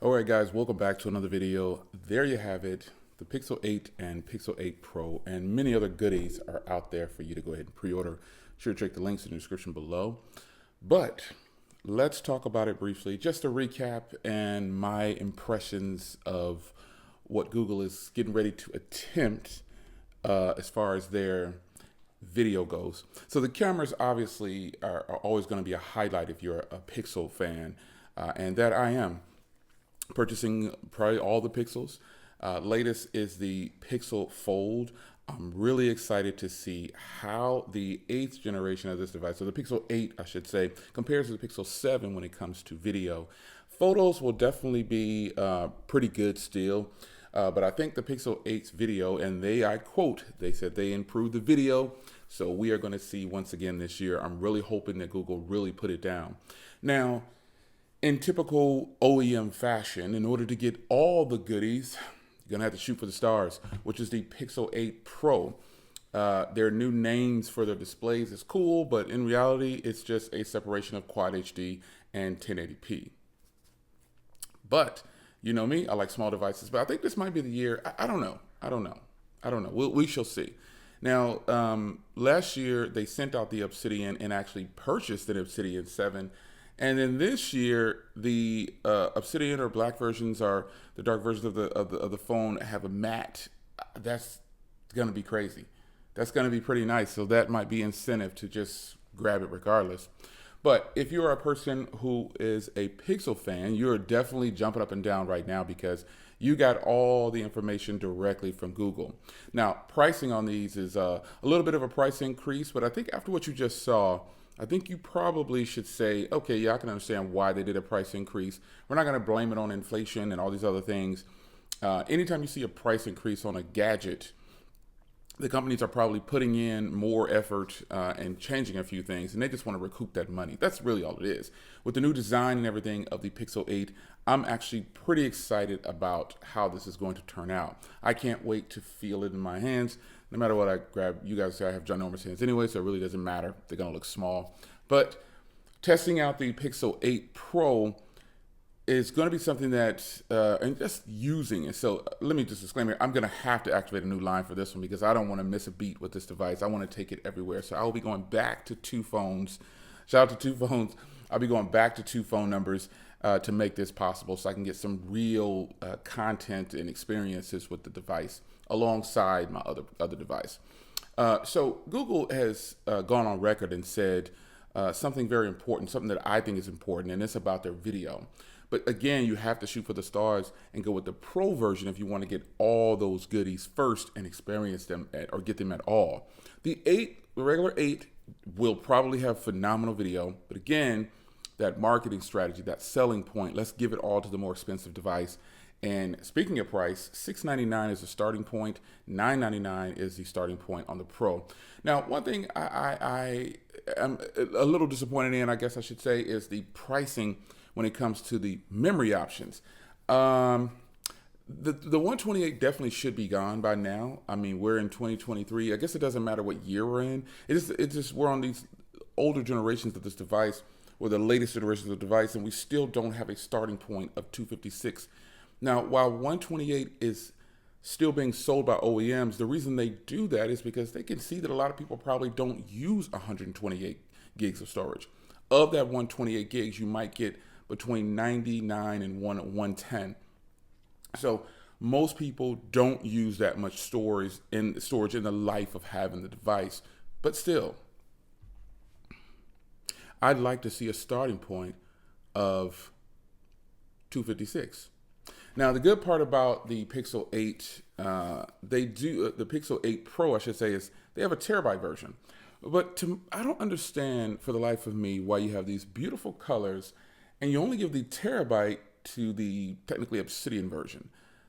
All right, guys, welcome back to another video. There you have it. The Pixel 8 and Pixel 8 Pro and many other goodies are out there for you to go ahead and pre-order. Sure to check the links in the description below. But let's talk about it briefly. Just a recap and my impressions of what Google is getting ready to attempt as far as their video goes. So the cameras obviously are always going to be a highlight if you're a Pixel fan, and that I am. Purchasing probably all the Pixels. Latest is the Pixel Fold. I'm really excited to see how the 8th generation of this device, so the Pixel 8, I should say, compares to the Pixel 7 when it comes to video. Photos will definitely be pretty good still, but I think the Pixel 8's video, and I quote, they said they improved the video, so we are going to see once again this year. I'm really hoping that Google really put it down. Now, in typical OEM fashion, in order to get all the goodies, you're going to have to shoot for the stars, which is the Pixel 8 Pro. Their new names for their displays is cool, but in reality, it's just a separation of Quad HD and 1080p. But you know me, I like small devices, but I think this might be the year. I don't know. We shall see. Now, last year, they sent out the Obsidian and actually purchased an Obsidian 7. And then this year, the Obsidian or black versions are the dark versions of the phone have a matte. That's going to be crazy. That's going to be pretty nice. So that might be incentive to just grab it regardless. But if you're a person who is a Pixel fan, you're definitely jumping up and down right now because you got all the information directly from Google. Now, pricing on these is a little bit of a price increase, but I think after what you just saw, I think you probably should say, okay, yeah, I can understand why they did a price increase. We're not going to blame it on inflation and all these other things. Anytime you see a price increase on a gadget, the companies are probably putting in more effort and changing a few things, and they just want to recoup that money. That's really all it is. With the new design and everything of the Pixel 8, I'm actually pretty excited about how this is going to turn out. I can't wait to feel it in my hands. No matter what I grab, you guys say I have ginormous hands anyway, so it really doesn't matter. They're going to look small. But testing out the Pixel 8 Pro is going to be something that, and just using it. So let me just disclaim here, I'm going to have to activate a new line for this one because I don't want to miss a beat with this device. I want to take it everywhere. So I will be going back to 2 phones. Shout out to 2 phones. I'll be going back to 2 phone numbers to make this possible so I can get some real content and experiences with the device alongside my other device. So Google has gone on record and said something very important, something that I think is important, and it's about their video. But again, you have to shoot for the stars and go with the Pro version if you want to get all those goodies first and experience them or get them at all. The regular 8 will probably have phenomenal video, but again, that marketing strategy, that selling point, let's give it all to the more expensive device. And speaking of price, $699 is the starting point, $999 is the starting point on the Pro. Now, one thing I am a little disappointed in, I guess I should say, is the pricing when it comes to the memory options. The 128 definitely should be gone by now. I mean, we're in 2023. I guess it doesn't matter what year we're in. It's just we're on these older generations of this device, or the latest generations of the device, and we still don't have a starting point of 256. Now, while 128 is still being sold by OEMs, the reason they do that is because they can see that a lot of people probably don't use 128 gigs of storage. Of that 128 gigs, you might get between 99 and 110. So most people don't use that much storage in the life of having the device. But still, I'd like to see a starting point of 256. Now, the good part about the Pixel 8, the Pixel 8 Pro, I should say, is they have a terabyte version. But I don't understand for the life of me why you have these beautiful colors and you only give the terabyte to the technically Obsidian version.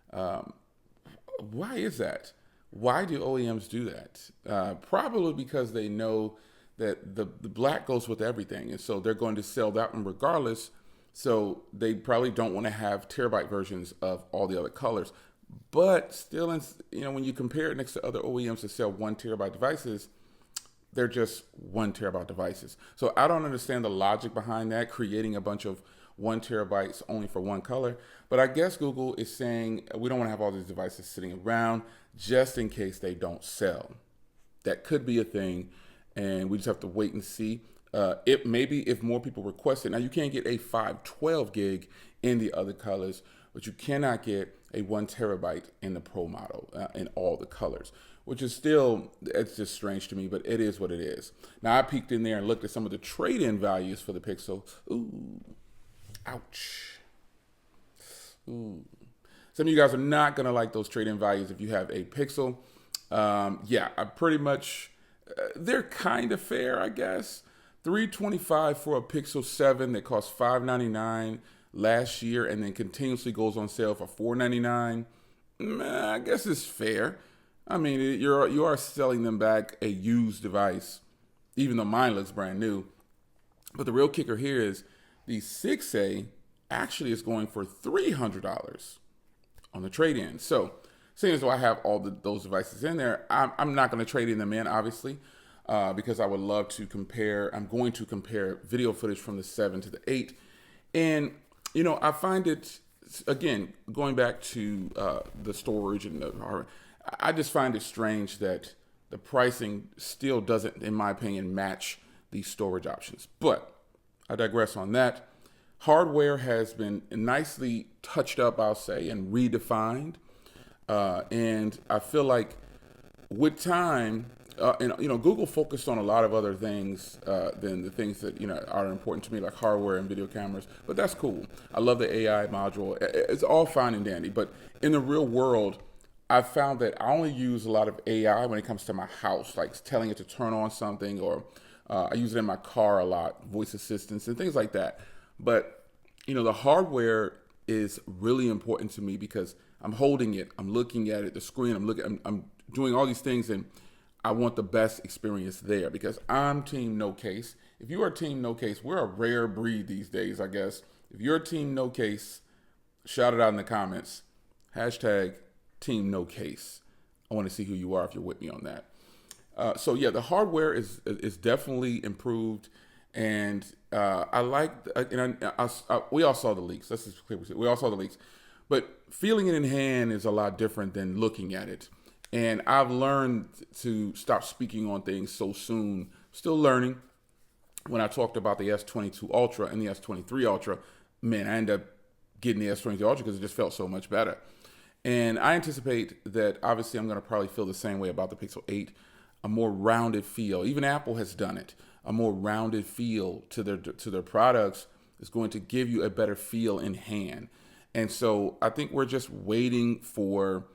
Why is that? Why do OEMs do that? Probably because they know that the black goes with everything, and so they're going to sell that one regardless. So they probably don't want to have terabyte versions of all the other colors. But still, when you compare it next to other OEMs that sell 1 terabyte devices, they're just 1 terabyte devices. So I don't understand the logic behind that, creating a bunch of 1 terabytes only for one color. But I guess Google is saying we don't want to have all these devices sitting around just in case they don't sell. That could be a thing, and we just have to wait and see. It maybe if more people request it. Now you can't get a 512 gig in the other colors, but you cannot get a 1 terabyte in the Pro model in all the colors, which is still, it's just strange to me, but it is what it is. Now I peeked in there and looked at some of the trade-in values for the Pixel. Ooh, ouch. Ooh. Some of you guys are not gonna like those trade-in values if you have a Pixel. Yeah, I pretty much, they're kind of fair, I guess. $325 for a Pixel 7 that cost $599 last year and then continuously goes on sale for $499. I guess it's fair. I mean, you are selling them back a used device, even though mine looks brand new. But the real kicker here is the 6A actually is going for $300 on the trade-in. So, seeing as though I have all those devices in there, I'm not going to trade them in, obviously, because I would love to compare. I'm going to compare video footage from the 7 to the 8. And, you know, I find it, again, going back to the storage and the hardware, I just find it strange that the pricing still doesn't, in my opinion, match the storage options. But I digress on that. Hardware has been nicely touched up, I'll say, and redefined. And I feel like with time, and you know, Google focused on a lot of other things than the things that are important to me, like hardware and video cameras. But that's cool. I love the AI module. It's all fine and dandy. But in the real world, I've found that I only use a lot of AI when it comes to my house, like telling it to turn on something, or I use it in my car a lot, voice assistants and things like that. But you know, the hardware is really important to me because I'm holding it, I'm looking at it, the screen, I'm doing all these things, and I want the best experience there because I'm team no case. If you are team no case, we're a rare breed these days, I guess. If you're team no case, shout it out in the comments. Hashtag team no case. I want to see who you are if you're with me on that. So yeah, the hardware is definitely improved, and I like. We all saw the leaks. Let's just clear. We all saw the leaks, but feeling it in hand is a lot different than looking at it. And I've learned to stop speaking on things so soon. Still learning. When I talked about the S22 Ultra and the S23 Ultra, man, I ended up getting the S23 Ultra because it just felt so much better. And I anticipate that obviously I'm going to probably feel the same way about the Pixel 8, a more rounded feel. Even Apple has done it. A more rounded feel to their products is going to give you a better feel in hand. And so I think we're just waiting for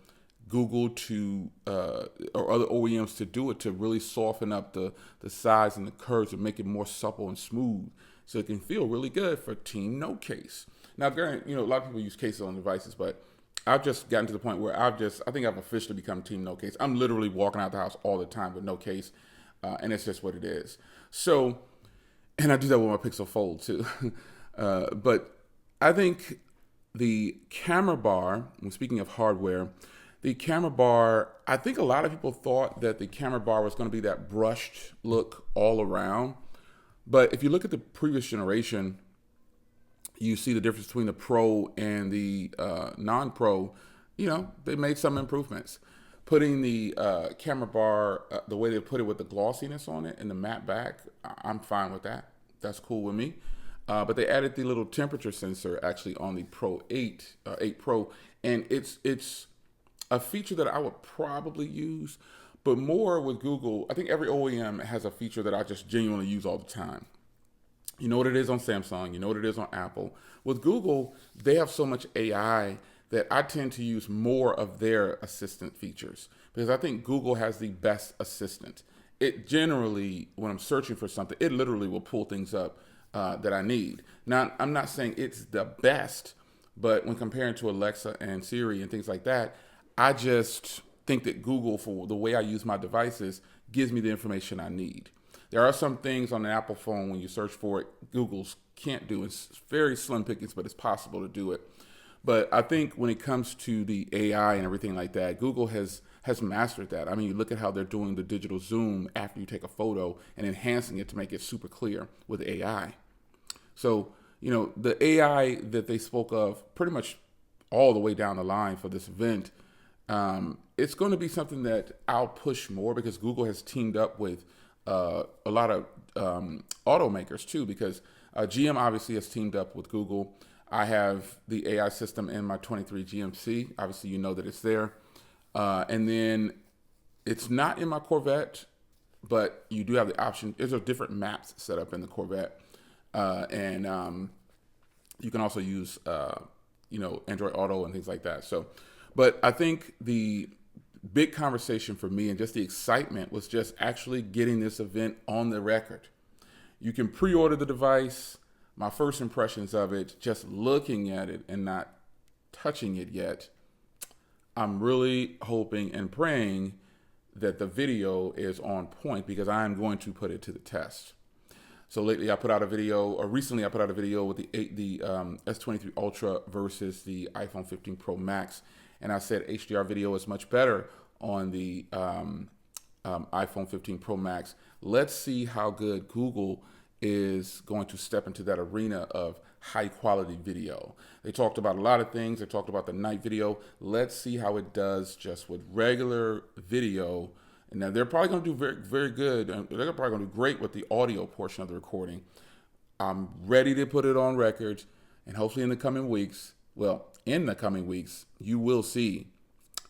Google to or other OEMs to do it, to really soften up the size and the curves and make it more supple and smooth so it can feel really good for team no case. Now, granted, a lot of people use cases on devices, but I've just gotten to the point where I think I've officially become team no case. I'm literally walking out the house all the time with no case, and it's just what it is. So, and I do that with my Pixel Fold too. But I think the camera bar, and speaking of hardware, the camera bar, I think a lot of people thought that the camera bar was going to be that brushed look all around. But if you look at the previous generation, you see the difference between the Pro and the non-Pro. They made some improvements. Putting the camera bar, the way they put it with the glossiness on it and the matte back, I'm fine with that. That's cool with me. But they added the little temperature sensor actually on the Pro 8 Pro, and it's a feature that I would probably use, but more with Google. I think every OEM has a feature that I just genuinely use all the time. You know what it is on Samsung, you know what it is on Apple. With Google, they have so much AI that I tend to use more of their assistant features because I think Google has the best assistant. It generally, when I'm searching for something, it literally will pull things up that I need. Now, I'm not saying it's the best, but when comparing to Alexa and Siri and things like that, I just think that Google, for the way I use my devices, gives me the information I need. There are some things on an Apple phone when you search for it, Google's can't do. It's very slim pickings, but it's possible to do it. But I think when it comes to the AI and everything like that, Google has mastered that. I mean, you look at how they're doing the digital zoom after you take a photo and enhancing it to make it super clear with AI. So, the AI that they spoke of pretty much all the way down the line for this event, it's going to be something that I'll push more because Google has teamed up with a lot of automakers too, because GM obviously has teamed up with Google. I have the AI system in my 23 GMC. Obviously, you know that it's there. And then it's not in my Corvette, but you do have the option. There's a different maps set up in the Corvette. And you can also use, Android Auto and things like that. So, but I think the big conversation for me and just the excitement was just actually getting this event on the record. You can pre-order the device. My first impressions of it, just looking at it and not touching it yet, I'm really hoping and praying that the video is on point because I'm going to put it to the test. So recently I put out a video with the S23 Ultra versus the iPhone 15 Pro Max. And I said HDR video is much better on the iPhone 15 Pro Max. Let's see how good Google is going to step into that arena of high quality video. They talked about a lot of things. They talked about the night video. Let's see how it does just with regular video. And now they're probably going to do very, very good. And they're probably going to do great with the audio portion of the recording. I'm ready to put it on record. And hopefully in the coming weeks, you will see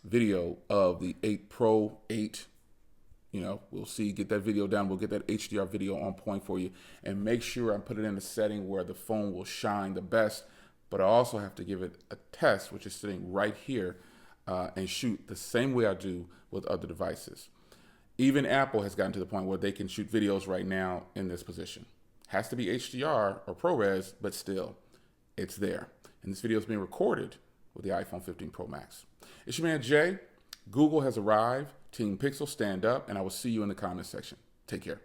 video of the 8 Pro, 8. We'll see, get that video down. We'll get that HDR video on point for you and make sure I put it in a setting where the phone will shine the best. But I also have to give it a test, which is sitting right here, and shoot the same way I do with other devices. Even Apple has gotten to the point where they can shoot videos right now in this position. Has to be HDR or ProRes, but still, it's there. And this video is being recorded with the iPhone 15 Pro Max. It's your man Jay. Google has arrived. Team Pixel, stand up, and I will see you in the comment section. Take care.